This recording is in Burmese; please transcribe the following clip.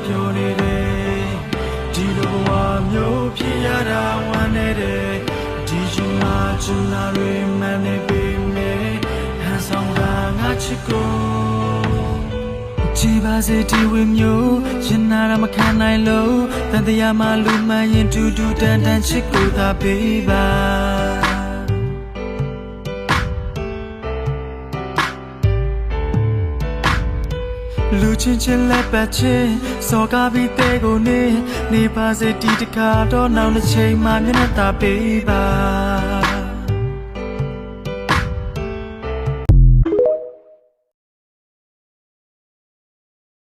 ပြောနေတယ်ဒီလိုဘဝမျိုးဖြစ်ရတာဝမ်းနေတယ်ဒီချိန်မှာချင်လာတွေမှန်နေပေမဲ့ဟန်ဆောင်တာငါချစ်ကိုကြည်ပါစေဒီဝေမျိုးရင်နာရမခံနိုင်လို့တန်တရားမှလူမှန်ရင်တူတူတန်တန်ချစ်ကိုသာပေးပါလူချင်းချင်းလက်ပတ်ချင်းစော်ကားပြီးတဲ့ကိုနေပါစေဒီတခါတော့နောက်တစ်ချိန်မှမျက်နှာသာပေးပါ